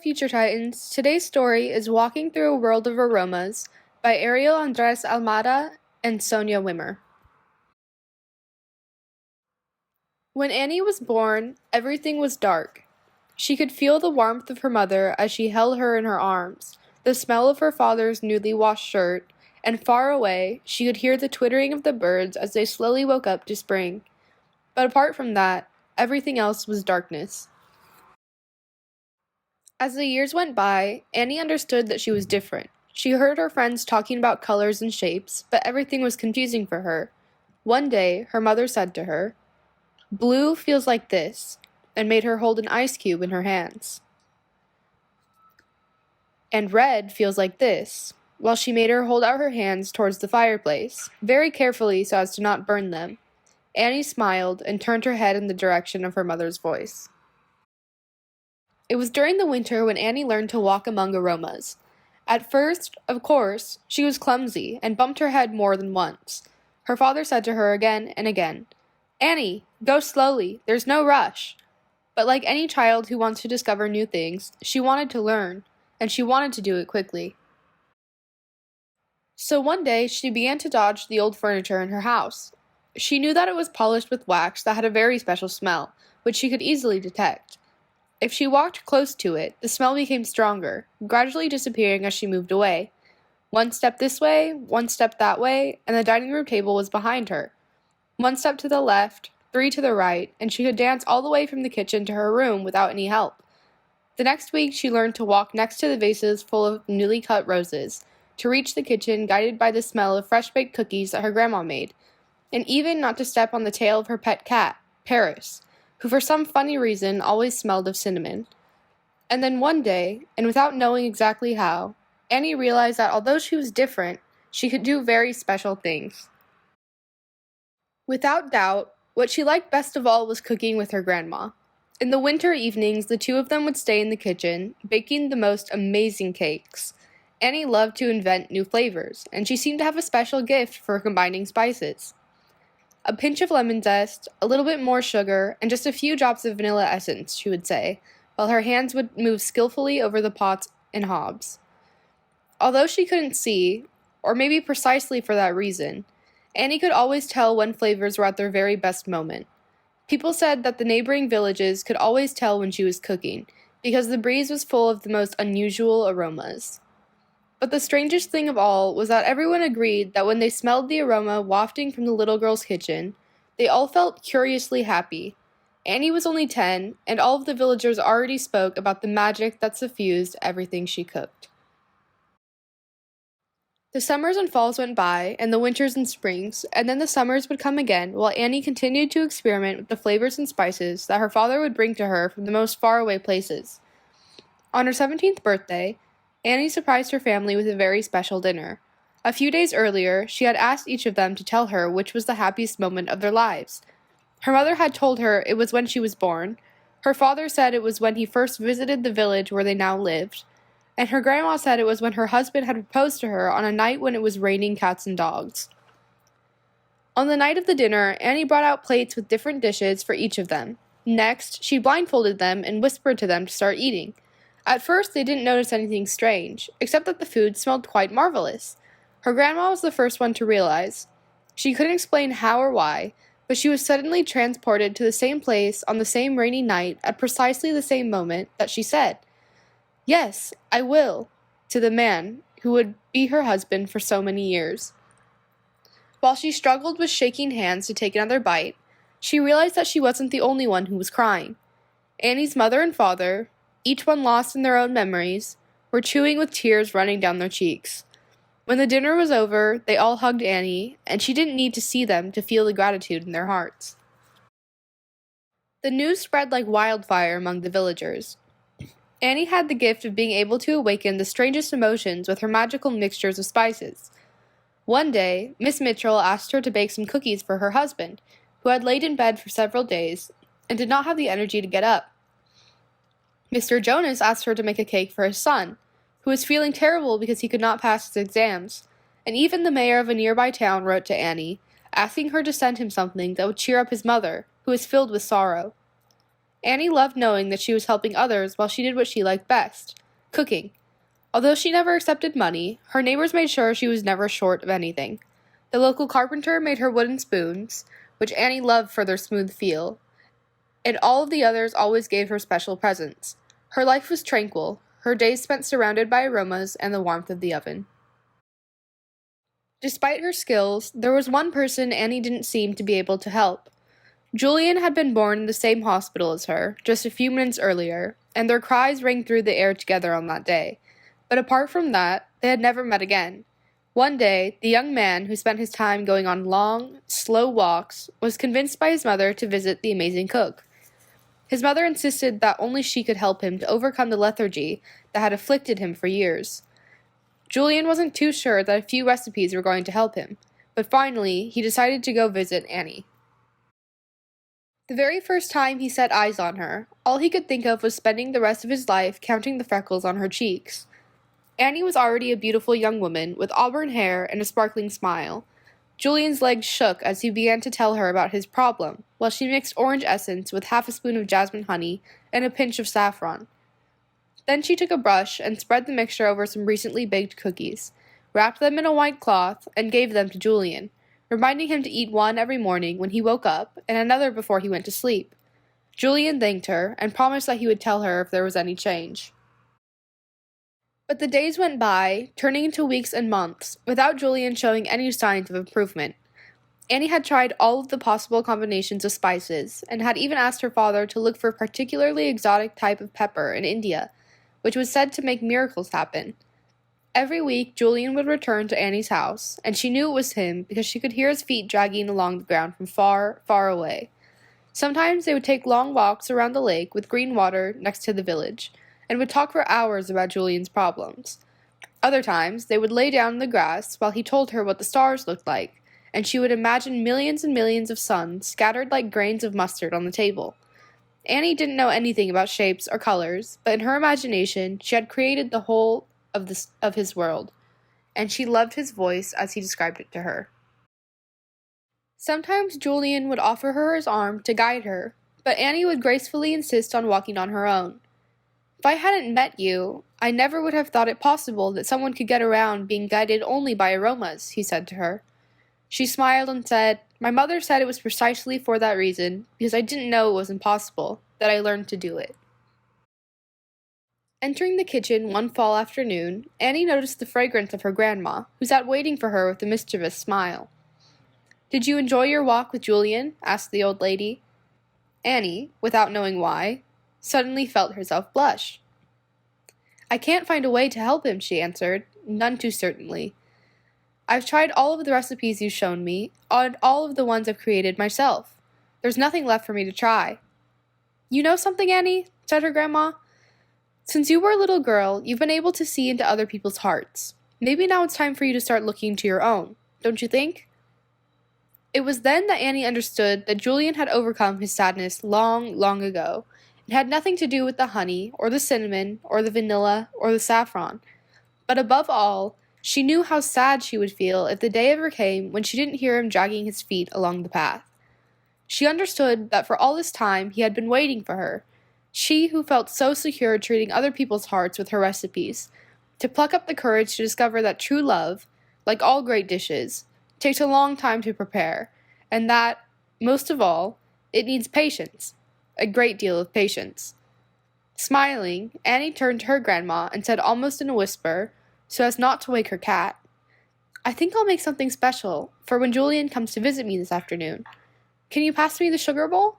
Future Titans. Today's story is Walking Through a World of Aromas by Ariel, Andrés, Almada, and Sonia Wimmer. When Annie was born, everything was dark. She could feel the warmth of her mother as she held her in her arms, the smell of her father's newly washed shirt, and far away, she could hear the twittering of the birds as they slowly woke up to spring. But apart from that, everything else was darkness. As the years went by, Annie understood that she was different. She heard her friends talking about colors and shapes, but everything was confusing for her. One day, her mother said to her, "Blue feels like this," and made her hold an ice cube in her hands. "And red feels like this," while she made her hold out her hands towards the fireplace, very carefully so as to not burn them. Annie smiled and turned her head in the direction of her mother's voice. It was during the winter when Annie learned to walk among aromas. At first, of course, she was clumsy and bumped her head more than once. Her father said to her again and again, "Annie, go slowly, there's no rush." But like any child who wants to discover new things, she wanted to learn, and she wanted to do it quickly. So one day, she began to dodge the old furniture in her house. She knew that it was polished with wax that had a very special smell, which she could easily detect. If she walked close to it, the smell became stronger, gradually disappearing as she moved away. One step this way, one step that way, and the dining room table was behind her. One step to the left, 3 to the right, and she could dance all the way from the kitchen to her room without any help. The next week, she learned to walk next to the vases full of newly cut roses, to reach the kitchen guided by the smell of fresh-baked cookies that her grandma made, and even not to step on the tail of her pet cat, Paris, who for some funny reason always smelled of cinnamon. And then one day, and without knowing exactly how, Annie realized that although she was different, she could do very special things. Without doubt, what she liked best of all was cooking with her grandma. In the winter evenings, the two of them would stay in the kitchen, baking the most amazing cakes. Annie loved to invent new flavors, and she seemed to have a special gift for combining spices. A pinch of lemon zest, a little bit more sugar, and just a few drops of vanilla essence, she would say, while her hands would move skillfully over the pots and hobs. Although she couldn't see, or maybe precisely for that reason, Annie could always tell when flavors were at their very best moment. People said that the neighboring villages could always tell when she was cooking, because the breeze was full of the most unusual aromas. But the strangest thing of all was that everyone agreed that when they smelled the aroma wafting from the little girl's kitchen, they all felt curiously happy. Annie was only 10, and all of the villagers already spoke about the magic that suffused everything she cooked. The summers and falls went by, and the winters and springs, and then the summers would come again while Annie continued to experiment with the flavors and spices that her father would bring to her from the most faraway places. On her 17th birthday, Annie surprised her family with a very special dinner. A few days earlier, she had asked each of them to tell her which was the happiest moment of their lives. Her mother had told her it was when she was born, her father said it was when he first visited the village where they now lived, and her grandma said it was when her husband had proposed to her on a night when it was raining cats and dogs. On the night of the dinner, Annie brought out plates with different dishes for each of them. Next, she blindfolded them and whispered to them to start eating. At first, they didn't notice anything strange, except that the food smelled quite marvelous. Her grandma was the first one to realize. She couldn't explain how or why, but she was suddenly transported to the same place on the same rainy night at precisely the same moment that she said, "Yes, I will," to the man who would be her husband for so many years. While she struggled with shaking hands to take another bite, she realized that she wasn't the only one who was crying. Annie's mother and father, each one lost in their own memories, were chewing with tears running down their cheeks. When the dinner was over, they all hugged Annie, and she didn't need to see them to feel the gratitude in their hearts. The news spread like wildfire among the villagers. Annie had the gift of being able to awaken the strangest emotions with her magical mixtures of spices. One day, Miss Mitchell asked her to bake some cookies for her husband, who had laid in bed for several days and did not have the energy to get up. Mr. Jonas asked her to make a cake for his son, who was feeling terrible because he could not pass his exams, and even the mayor of a nearby town wrote to Annie, asking her to send him something that would cheer up his mother, who was filled with sorrow. Annie loved knowing that she was helping others while she did what she liked best, cooking. Although she never accepted money, her neighbors made sure she was never short of anything. The local carpenter made her wooden spoons, which Annie loved for their smooth feel, and all of the others always gave her special presents. Her life was tranquil, her days spent surrounded by aromas and the warmth of the oven. Despite her skills, there was one person Annie didn't seem to be able to help. Julian had been born in the same hospital as her, just a few minutes earlier, and their cries rang through the air together on that day. But apart from that, they had never met again. One day, the young man, who spent his time going on long, slow walks, was convinced by his mother to visit the amazing cook. His mother insisted that only she could help him to overcome the lethargy that had afflicted him for years. Julian wasn't too sure that a few recipes were going to help him, but finally, he decided to go visit Annie. The very first time he set eyes on her, all he could think of was spending the rest of his life counting the freckles on her cheeks. Annie was already a beautiful young woman with auburn hair and a sparkling smile. Julian's legs shook as he began to tell her about his problem, while she mixed orange essence with half a spoon of jasmine honey and a pinch of saffron. Then she took a brush and spread the mixture over some recently baked cookies, wrapped them in a white cloth, and gave them to Julian, reminding him to eat one every morning when he woke up and another before he went to sleep. Julian thanked her and promised that he would tell her if there was any change. But the days went by, turning into weeks and months, without Julian showing any signs of improvement. Annie had tried all of the possible combinations of spices, and had even asked her father to look for a particularly exotic type of pepper in India, which was said to make miracles happen. Every week, Julian would return to Annie's house, and she knew it was him because she could hear his feet dragging along the ground from far, far away. Sometimes they would take long walks around the lake with green water next to the village, and would talk for hours about Julian's problems. Other times, they would lay down in the grass while he told her what the stars looked like, and she would imagine millions and millions of suns scattered like grains of mustard on the table. Annie didn't know anything about shapes or colors, but in her imagination, she had created the whole of his world, and she loved his voice as he described it to her. Sometimes Julian would offer her his arm to guide her, but Annie would gracefully insist on walking on her own. If I hadn't met you, I never would have thought it possible that someone could get around being guided only by aromas, he said to her. She smiled and said, My mother said it was precisely for that reason, because I didn't know it was impossible, that I learned to do it. Entering the kitchen one fall afternoon, Annie noticed the fragrance of her grandma, who sat waiting for her with a mischievous smile. Did you enjoy your walk with Julian? Asked the old lady. Annie, without knowing why, suddenly felt herself blush. I can't find a way to help him, she answered, none too certainly. I've tried all of the recipes you've shown me, and all of the ones I've created myself. There's nothing left for me to try. You know something, Annie? Said her grandma. Since you were a little girl, you've been able to see into other people's hearts. Maybe now it's time for you to start looking into your own, don't you think? It was then that Annie understood that Julian had overcome his sadness long, long ago. It had nothing to do with the honey, or the cinnamon, or the vanilla, or the saffron. But above all, she knew how sad she would feel if the day ever came when she didn't hear him dragging his feet along the path. She understood that for all this time he had been waiting for her, she who felt so secure treating other people's hearts with her recipes, to pluck up the courage to discover that true love, like all great dishes, takes a long time to prepare, and that, most of all, it needs patience. A great deal of patience. Smiling, Annie turned to her grandma and said almost in a whisper, so as not to wake her cat, I think I'll make something special for when Julian comes to visit me this afternoon. Can you pass me the sugar bowl?